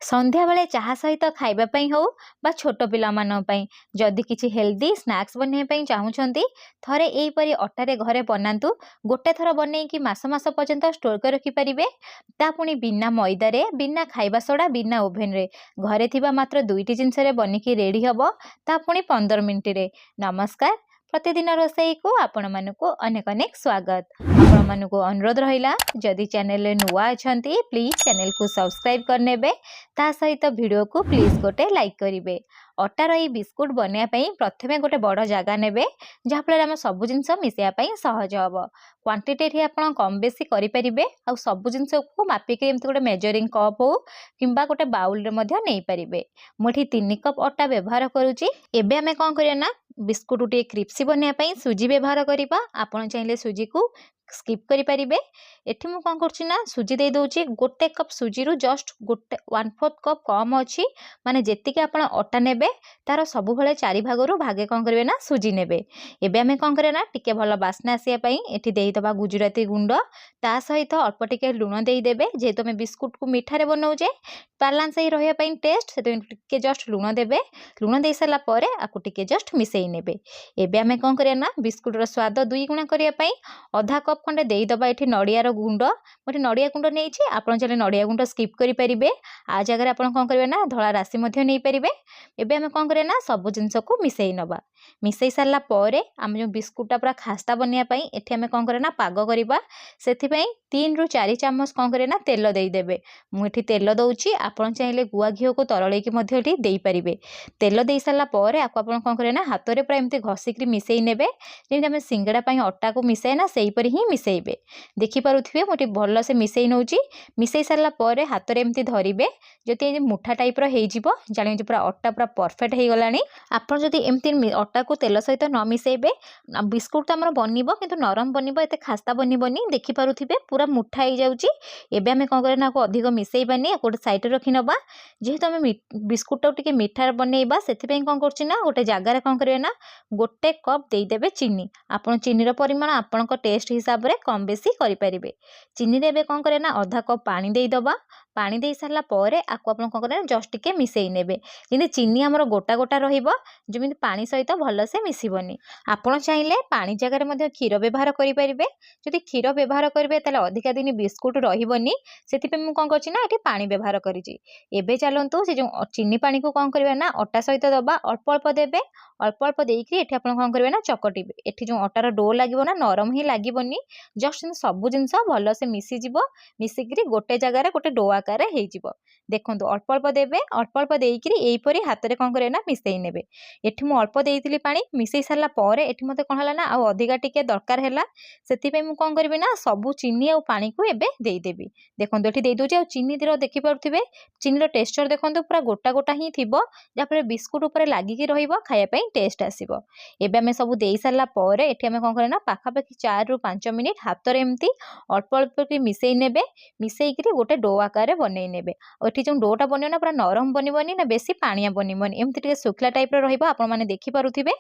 संध्या बेले चाहा सहित खाइबा पई हो बा छोट पिलामान पई जदि किछि हेल्दी स्नैक्स बनैया पई चाहुछंती थरे एई परी अटारे घरे बनातु। गोटे थर बनै कि मास मास पर्यंत स्टोर कर रखि परिबे। ता पुनी बिना मैदा रे बिना खाइबा सोडा बिना ओभेन रे घरे थिबा मात्र दुईटी जिंस रे बनिकी रेडी हबो। ता पुनी 15 मिनिट रे। नमस्कार, प्रतिदिन रोषेई को आपण मानकु अनेक अनेक स्वागत। आपण मानकु अनुरोध रहिला जदि चैनल रे नुआ अछंती प्लीज चैनल को सब्सक्राइब करनेबे। ता सहित वीडियो को प्लीज गोटे लाइक करिवे। अटार ये बिस्कुट बनैया पई प्रथमे गोटे बड़ जगह नेबे जहाँफल आम सब जिनस मिसैया पई सहज हम। क्वांटिटी आप कम बेसी करें आ सब जिनस को मापिक एमती गोटे मेजरिंग कप हो कि गोटे बाउल नहीं पारे। मुझे 3 कप अटा व्यवहार करुच्ची। एबे आमे कौन करिया ना बिस्कुट गोटे क्रिप्सी बनैया पई सुजी व्यवहार करिबा। आपण चाहिले सुजी को स्किप करि परिबे। एठी मु कौन करछि ना सुजी दे दोछि। गोटे कप सुजी रु जस्ट गोटे 1/4 कप कम अछि। माने जेतिके आपण अटा नेबे तार सब भले 4 भागरु भागे कौन करिवे ना सुजी नेबे। एबे आमे कौन करे ना टिके भल बास्ना आसिया पई एठी देई दबा गुजराती गुंड। ता सहित अल्प टिके लुण देई देबे। जेहेतु आमे बिस्कुट को मीठा रे बनाउजे बैलेंस ही रहिया पई टेस्ट से टिके जस्ट लुण देबे। लुण देई साला परे आकु टिके जस्ट मिसेई नेबे। एबे आमे कौन करिया ना बिस्कुट रो स्वाद 2 गुणा करिया पई आधा कप खंडे देई दबा एठी नडिया रो गुंड। मोटे नडिया गुंड नेई छी। आपण चले नडिया गुंड स्किप करि परिबे। आ जगह आपण कौन करिवे ना धळा राशि मध्ये नेई परिबे। एबे आमे कौन करे ना सब जिंस को मिसेई नबा। मिसेई साला परे आमे जो बिस्कुटा पूरा खास्ता बनैया पई एठी आमे कौन करे ना पाग करिबा। सेथि पई 3 रु 4 चम्मच कौन करे ना तेल देई देबे। मु एठी तेल दउची। आपण चाहिले गुआ घियो को तरळै की मध्ये एठी देई परिबे। तेल देई साला परे आको आपण कौन करे ना हाथ रे पूरा एमती घसिकरी मिसेई नेबे। जेमति आमे सिंगड़ा पई अट्टा को मिसेई ना सेही परी ही मिसेइबे। देखि पारुथिबे मोटी भल्लो से मिसेई नउची। मिसेई साला परे हाथ रे एमती धरिबे। जति ए मुठा टाइप रो हेइ जिवो जानि जे पूरा अट्टा पूरा परफेक्ट हेइ गलानी। आपण जति एमती अट्टा को तेल सहित न मिसेइबे बिस्कुट तो हमर बनिबो किंतु नरम बनिबो एते खास्ता बनिबोनी। देखि पारुथिबे पूरा मुठा हेइ जाउची। एबे आमे कोन करे ना को अधिक मिसेइबानी गोटे साइड रे रखि नबा। जेहेतु आमे बिस्कुट तो टिके मीठा बनेइबा सेथि पई कोन करछि ना गोटे जागा रे कोन करिवे ना गोटे कप देई देबे चीनी। आपण चीनी रो परिमाण आपण को टेस्ट हिसाब रे कम बेसी करि परिबे। चीनी रे बे कोन करे ना आधा कप पानी देई दबा। पानी देई सारला परे आको आपण कोन करे ना जस्ट टिके मिसेई नेबे। जेने चीनी हमर गोटा गोटा रहिबो जेमिति पानी सहित भल्लो से मिसिबोनी। आपण चाहिले पानी जगह रे मध्ये क्षीर व्यवहार करि परिबे। जदि क्षीर व्यवहार करिवे ताले अधिका दिन बिस्कुट रहिबोनी। सेथि पे मु कोन करछि ना एठी पानी व्यवहार करिछि। एबे चलंतु से जो चीनी पानी को कोन करिवे ना अटा सहित दबा अल्प अल्प देबे। अल्प अल्प देइकरी एठी आपण कोन करिवे ना चकटिबे। एठी जो अटार डो लागिबो ना नरम ही लागिबोनी। जस्ट सब जिनस भल्लो से मिसी जिवो। मिसिकरी गोटे जगह रे गोटे डो आकार रे हेइ जिवो। देखंतु अल्प अल्प देबे। अल्प अल्प देइकरी एई परी हाथ रे कोन करे ना मिसेई नेबे। एठी मु अल्प देइतिली पानी मिसेई सारला परे एठी मते कोन हला ना आ अधिका टिके दरकार हैला। सेति पे मु कोन करबी ना सब चीनी आ पानी को एबे देई देबी। देखंतु एठी देई दोछि आ चीनी दिरो देखि पारुथिबे। चीनी रो टेक्सचर देखंतु पूरा गोटा गोटा ही थिबो जाफरे बिस्कुट ऊपर लागि की रहिबो खाया पई टेस्ट आसीबो। एबे हमें सब देई सारला परे एठी हमें कोन करे ना पाखा पाखी 4 रु 5 मिनिट हाथ रे एमती अल्प अल्प की मिसेई नेबे। मिसेई करी गोटे डो आकार रे बनेई नेबे। और एठी जो डोटा बनियो ना पूरा नरम बनिबोनी ना बेसी पानिया बनिबोनी। एमती टिके सुखला टाइप रे रहिबो आपण माने देखि पारुथिबे।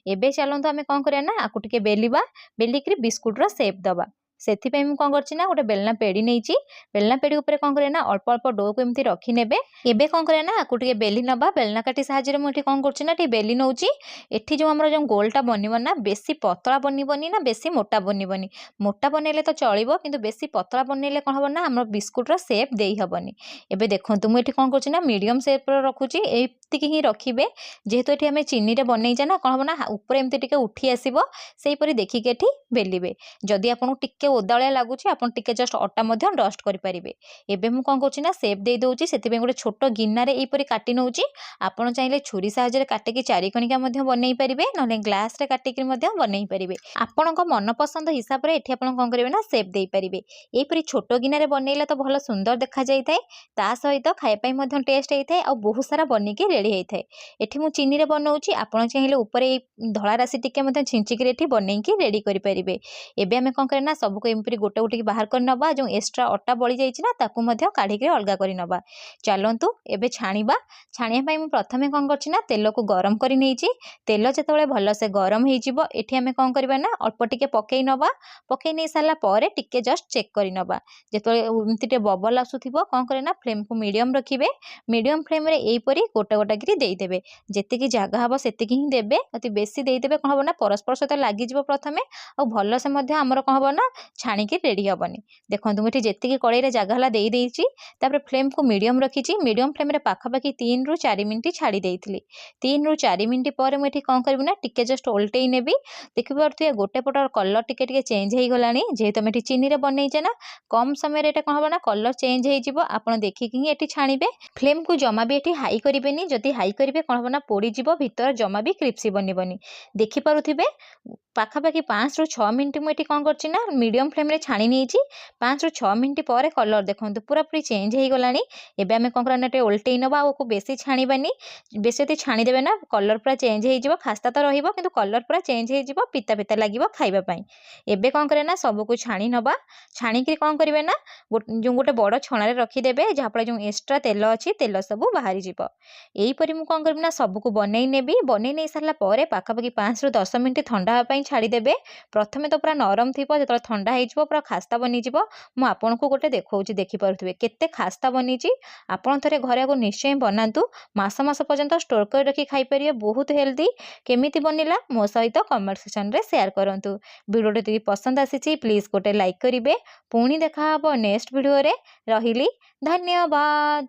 एबे चलंतु हमें कोन करे ना आकु टिके बेलिबा। बेलिकरी बिस्कुट रो शेप दबा। सेथि पे मु कोन करछि ना गोटे बेलना पेड़ी नेइची। बेलना पेड़ी ऊपर कोन करे ना अल्प अल्प डो को एमती रखि नेबे। एबे कोन करे ना आकु टिके बेली नबा। बेलना काटी साहाଯ୍य रे मु एठी कोन करछि ना टिके बेली नउची। एठी जो हमर जो गोलटा बनिबो ना बेसी पतला बनिबोनी ना बेसी मोटा बनिबोनी। मोटा बनेले तो चलिबो किंतु बेसी पतला बनेले कोन हबो ना हमर बिस्कुट रो शेप देई हबोनी। एबे देखंतु मु एठी कोन करछि ना मीडियम शेप रो रखुची। एति की ही रखिबे। जेहेतु एठी हमें चीनी रे बनेई जा ना कोन हबो ना ऊपर एमती टिके उठी आसीबो। सेही परी देखि के एठी बेलिबे। जदि आपन टिके ओदाळे लागुची आपन टिके जस्ट अटा मध्ये डस्ट करि परिबे। एबे मु कोन करछि ना शेप देई दोउची। सेति पे गोटे छोट गिन्ना रे एई परी काटी नउची। आपन चाहिले छुरी साहाଯ୍य रे काटे की 4 कणिका मध्ये बनेई परिबे। नले ग्लास रे काटे की मध्ये बनेई परिबे। आपन को मन पसंद हिसाब रे एठी आपन कोन करिवे ना शेप देई परिबे। एई परी छोट गिन्ना रे बनेइला तो भलो सुंदर देखा जाई थाए। ता सहित खाय पई मध्ये टेस्ट हेइ थाए आ बहुत सारा बनी की रेडी हेइ थाए। एठी मु चीनी रे बनौची। आपन चाहिले ऊपर ए धळा राशि टिके मध्ये छिंची की एठी बनेई की रेडी करि परिबे। एबे हमें कोन करे ना सब सबको एमपरी गोटे गोटे बाहर कर नबा जो एक्स्ट्रा अटा बळी जाइछि ना ताकू मध्य काढी के अलगा करी नबा। चलंतु एबे छाणीबा। छाणिया पई मु प्रथमे कोन करछि ना तेल को गरम करी नेइछि। तेल जेतबेले भल से गरम हेइ जिवो एठी हमें कोन करबा ना अल्प टिके पकेइ नबा। पकेइ नै साला परे टिके जस्ट चेक करी नबा। जेतबेले एमतिटे बबल आसुथिबो कोन करे ना फ्लेम को मीडियम रखिबे। मीडियम फ्लेम रे एई परी गोटा गोटा गिरी देई देबे। जेतिकी जागा हबो सेतिकी ही देबे। अति बेसी देई देबे कोन हबो ना परस्पर सहित लागि जिवो प्रथमे आ भल से मध्य हमर कोन हबो ना छाणी के रेडी हबनी। देखंतु मुठी जेतिकी कड़ाई रे जागा हला देई देइछि। तापर फ्लेम को मीडियम रखिछि। मीडियम फ्लेम रे पाखापाखि 3 रु 4 मिनिट छाड़ी देइथिली। 3 रु 4 मिनिट पर मुठी कोन करबि ना टिके जस्ट ओल्टेई नेबी। देखि परथि गोटे पटर कलर टिके टिके चेंज हेइ गलानी। जेहेतु मेठी चीनी रे बनैछे ना कम समय रे एटा कोन हबो ना कलर चेंज हेइ जिवो। आपण देखिकि ही एठी छाणीबे। फ्लेम को जमा भी एठी हाई करिबेनी। जदि हाई करिवे कोन हबो ना पोड़ी जिवो भितर जमा भी क्रिप्सी बनिबनी। देखि पारुथिबे पाखापाखि 5 रु 6 मिनिट मु एठी कोन करछि ना मीडियम फ्लेम रे छाणी नेइछि। 5 रु 6 मिनिट पर कलर देखंतु पूरा पूरी चेंज हेइ गलानी। एबे हमें कोन करना टे उल्टेई नबा आ को बेसी छाणीबानी। बेसी यदि छाणी देबे ना कलर पूरा चेंज हेइ जिवो। खास्ता तो रहिबो किंतु कलर पूरा चेंज हेइ जिवो। पिता पिता लागिवो खाइबा पई। एबे कोन करे ना सब को छाणी नबा। छाणी के कोन करिवे ना जो गोटे बड़ छणा रे रखी देबे जहा पर जो एक्स्ट्रा तेल अछि तेल सब बाहरी जिवो। एई परी मु कोन करबि ना सब को बनेई नेबी। बनेई नै सारला परे पाखापाखि 5 रु 10 मिनिट ठंडा पई छाड़ी देबे। प्रथमे तो पूरा नरम थिबो जेतले ठंडा हेइ जिवो पूरा खास्ता बनी जिवो। मु आपन को गोटे देखौछि देखि पारुथिबे केते खास्ता बनीछि। आपण थरे घरे को निश्चय बनांतु। मास मास पर्यंत स्टोर कर रखि खाइ परिए। बहुत हेल्दी। केमिति बनिला मो सहित कमेंट सेक्शन रे शेयर करंतु। वीडियो टी पसंद आसीछि प्लीज गोटे लाइक करिवे। पुणी देखा हबो नेक्स्ट वीडियो रे। रहिली धन्यवाद।